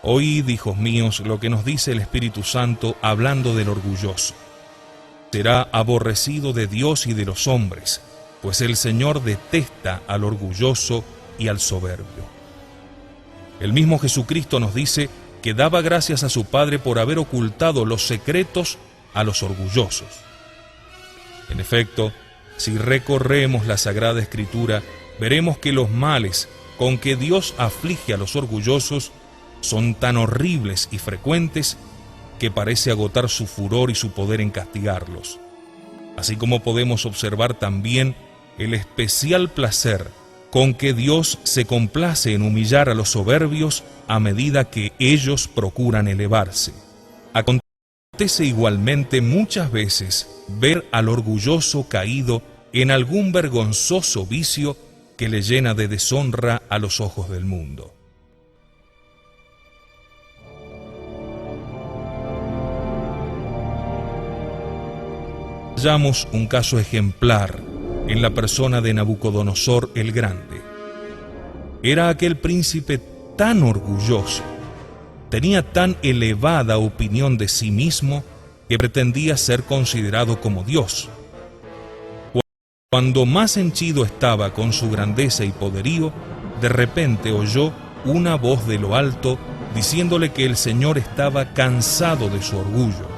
Oíd, hijos míos, lo que nos dice el Espíritu Santo hablando del orgulloso. Será aborrecido de Dios y de los hombres, pues el Señor detesta al orgulloso y al soberbio. El mismo Jesucristo nos dice que daba gracias a su Padre por haber ocultado los secretos a los orgullosos. En efecto, si recorremos la Sagrada Escritura, veremos que los males con que Dios aflige a los orgullosos son tan horribles y frecuentes que parece agotar su furor y su poder en castigarlos. Así como podemos observar también el especial placer con que Dios se complace en humillar a los soberbios a medida que ellos procuran elevarse. Acontece igualmente muchas veces ver al orgulloso caído en algún vergonzoso vicio que le llena de deshonra a los ojos del mundo. Hallamos un caso ejemplar en la persona de Nabucodonosor el Grande. Era aquel príncipe tan orgulloso, tenía tan elevada opinión de sí mismo que pretendía ser considerado como Dios. Cuando más henchido estaba con su grandeza y poderío, de repente oyó una voz de lo alto diciéndole que el Señor estaba cansado de su orgullo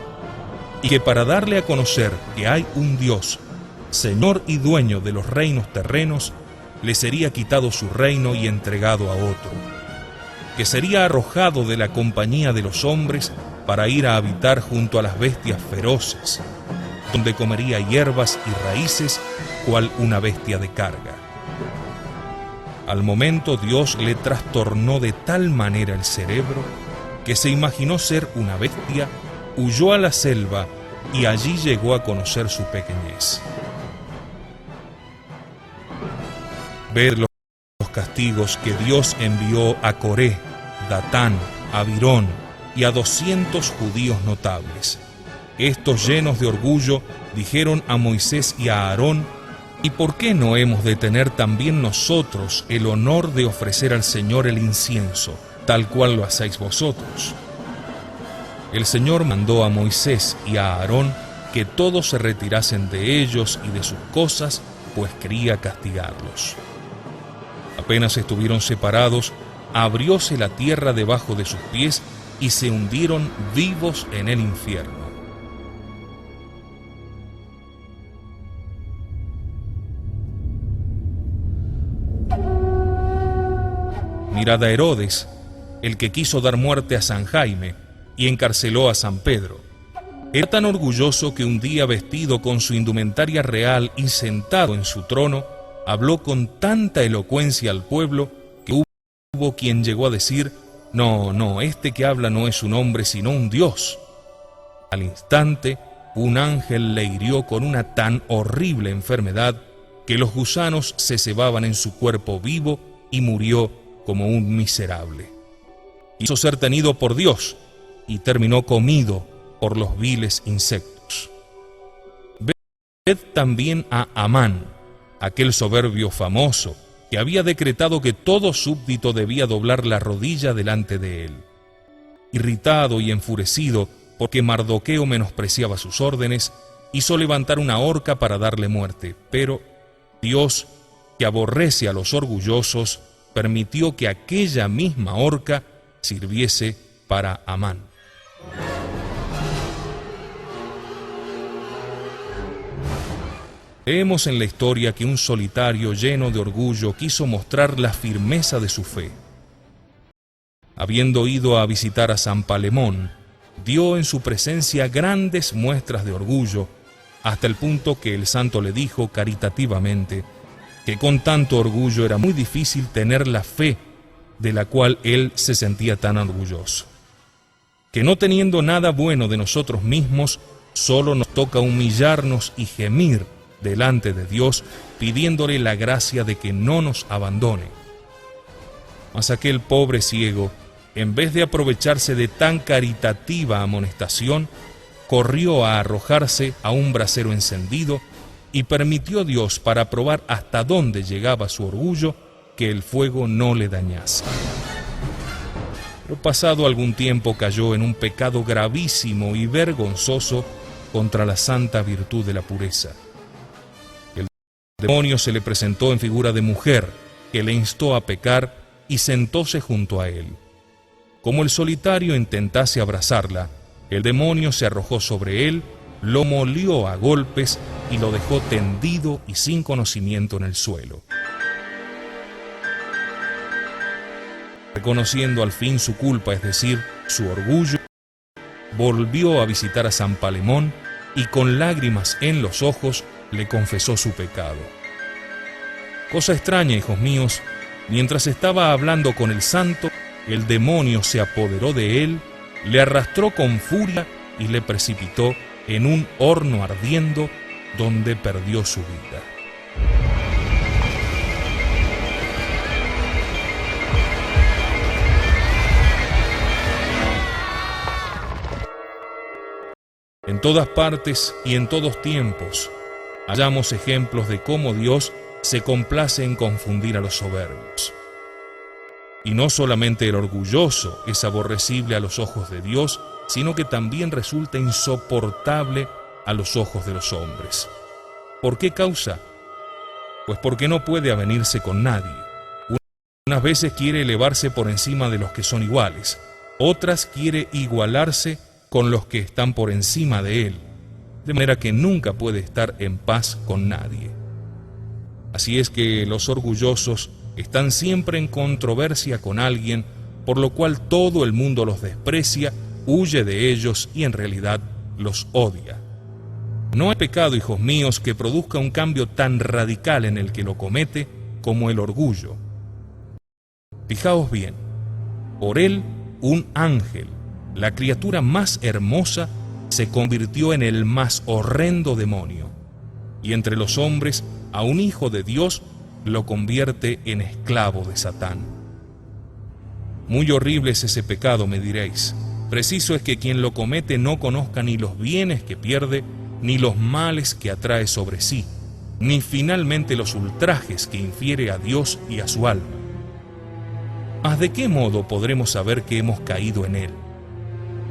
y que para darle a conocer que hay un Dios, Señor y dueño de los reinos terrenos, le sería quitado su reino y entregado a otro, que sería arrojado de la compañía de los hombres para ir a habitar junto a las bestias feroces, donde comería hierbas y raíces, cual una bestia de carga. Al momento Dios le trastornó de tal manera el cerebro que se imaginó ser una bestia, huyó a la selva y allí llegó a conocer su pequeñez. Ver los castigos que Dios envió a Coré, Datán, Abirón y a 200 judíos notables. Estos, llenos de orgullo, dijeron a Moisés y a Aarón: ¿y por qué no hemos de tener también nosotros el honor de ofrecer al Señor el incienso, tal cual lo hacéis vosotros? El Señor mandó a Moisés y a Aarón que todos se retirasen de ellos y de sus cosas, pues quería castigarlos. Apenas estuvieron separados, abrióse la tierra debajo de sus pies y se hundieron vivos en el infierno. Mirad a Herodes, el que quiso dar muerte a San Jaime y encarceló a San Pedro. Era tan orgulloso que un día, vestido con su indumentaria real y sentado en su trono, habló con tanta elocuencia al pueblo que hubo quien llegó a decir: no, este que habla no es un hombre sino un Dios. Al instante, un ángel le hirió con una tan horrible enfermedad que los gusanos se cebaban en su cuerpo vivo y murió como un miserable. Quiso ser tenido por Dios y terminó comido por los viles insectos. Ved también a Amán, aquel soberbio famoso que había decretado que todo súbdito debía doblar la rodilla delante de él. Irritado y enfurecido porque Mardoqueo menospreciaba sus órdenes, hizo levantar una horca para darle muerte, pero Dios, que aborrece a los orgullosos, permitió que aquella misma horca sirviese para Amán. Leemos en la historia que un solitario lleno de orgullo quiso mostrar la firmeza de su fe. Habiendo ido a visitar a San Palemón, dio en su presencia grandes muestras de orgullo, hasta el punto que el santo le dijo caritativamente que con tanto orgullo era muy difícil tener la fe de la cual él se sentía tan orgulloso. Que no teniendo nada bueno de nosotros mismos, solo nos toca humillarnos y gemir delante de Dios, pidiéndole la gracia de que no nos abandone. Mas aquel pobre ciego, en vez de aprovecharse de tan caritativa amonestación, corrió a arrojarse a un brasero encendido y permitió Dios, para probar hasta dónde llegaba su orgullo, que el fuego no le dañase. Pero pasado algún tiempo cayó en un pecado gravísimo y vergonzoso contra la santa virtud de la pureza. El demonio se le presentó en figura de mujer, que le instó a pecar y sentóse junto a él. Como el solitario intentase abrazarla, el demonio se arrojó sobre él, lo molió a golpes y lo dejó tendido y sin conocimiento en el suelo. Reconociendo al fin su culpa, es decir, su orgullo, volvió a visitar a San Palemón y con lágrimas en los ojos le confesó su pecado. Cosa extraña, hijos míos, mientras estaba hablando con el santo, el demonio se apoderó de él, le arrastró con furia y le precipitó en un horno ardiendo donde perdió su vida. En todas partes y en todos tiempos hallamos ejemplos de cómo Dios se complace en confundir a los soberbios. Y no solamente el orgulloso es aborrecible a los ojos de Dios, sino que también resulta insoportable a los ojos de los hombres. ¿Por qué causa? Pues porque no puede avenirse con nadie. Unas veces quiere elevarse por encima de los que son iguales, otras quiere igualarse con los que están por encima de él, de manera que nunca puede estar en paz con nadie. Así es que los orgullosos están siempre en controversia con alguien, por lo cual todo el mundo los desprecia, huye de ellos y en realidad los odia. No hay pecado, hijos míos, que produzca un cambio tan radical en el que lo comete como el orgullo. Fijaos bien, por él un ángel, la criatura más hermosa, se convirtió en el más horrendo demonio, y entre los hombres a un hijo de Dios lo convierte en esclavo de Satán. Muy horrible es ese pecado, me diréis. Preciso es que quien lo comete no conozca ni los bienes que pierde, ni los males que atrae sobre sí, ni finalmente los ultrajes que infiere a Dios y a su alma. ¿Mas de qué modo podremos saber que hemos caído en él?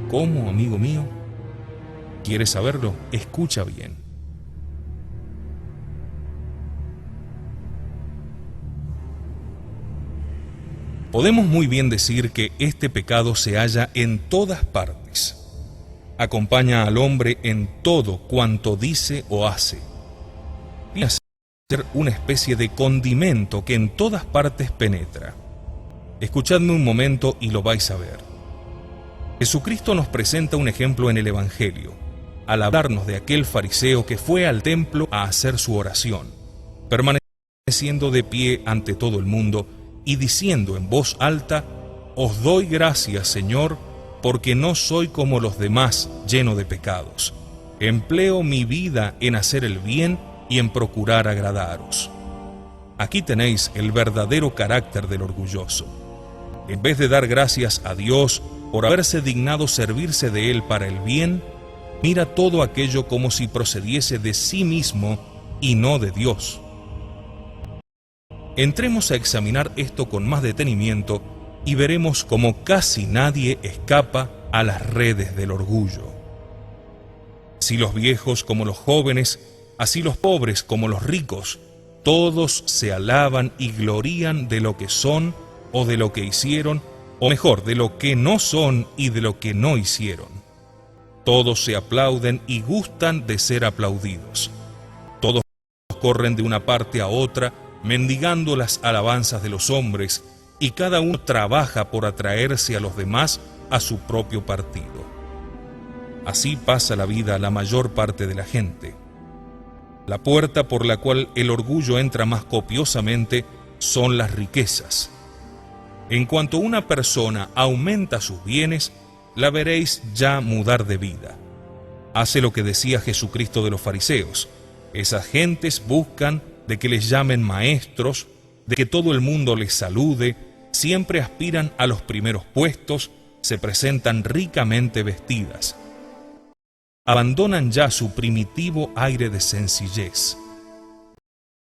¿Cómo, amigo mío? ¿Quieres saberlo? Escucha bien. Podemos muy bien decir que este pecado se halla en todas partes. Acompaña al hombre en todo cuanto dice o hace. Viene a ser una especie de condimento que en todas partes penetra. Escuchadme un momento y lo vais a ver. Jesucristo nos presenta un ejemplo en el Evangelio, al hablarnos de aquel fariseo que fue al templo a hacer su oración, permaneciendo de pie ante todo el mundo y diciendo en voz alta: «Os doy gracias, Señor, porque no soy como los demás, lleno de pecados. Empleo mi vida en hacer el bien y en procurar agradaros». Aquí tenéis el verdadero carácter del orgulloso. En vez de dar gracias a Dios por haberse dignado servirse de Él para el bien, mira todo aquello como si procediese de sí mismo y no de Dios. Entremos a examinar esto con más detenimiento y veremos cómo casi nadie escapa a las redes del orgullo. Así los viejos como los jóvenes, así los pobres como los ricos, todos se alaban y glorían de lo que son o de lo que hicieron, o mejor, de lo que no son y de lo que no hicieron. Todos se aplauden y gustan de ser aplaudidos. Todos corren de una parte a otra, mendigando las alabanzas de los hombres, y cada uno trabaja por atraerse a los demás a su propio partido. Así pasa la vida a la mayor parte de la gente. La puerta por la cual el orgullo entra más copiosamente son las riquezas. En cuanto una persona aumenta sus bienes, la veréis ya mudar de vida. Hace lo que decía Jesucristo de los fariseos. Esas gentes buscan de que les llamen maestros, de que todo el mundo les salude, siempre aspiran a los primeros puestos, se presentan ricamente vestidas. Abandonan ya su primitivo aire de sencillez.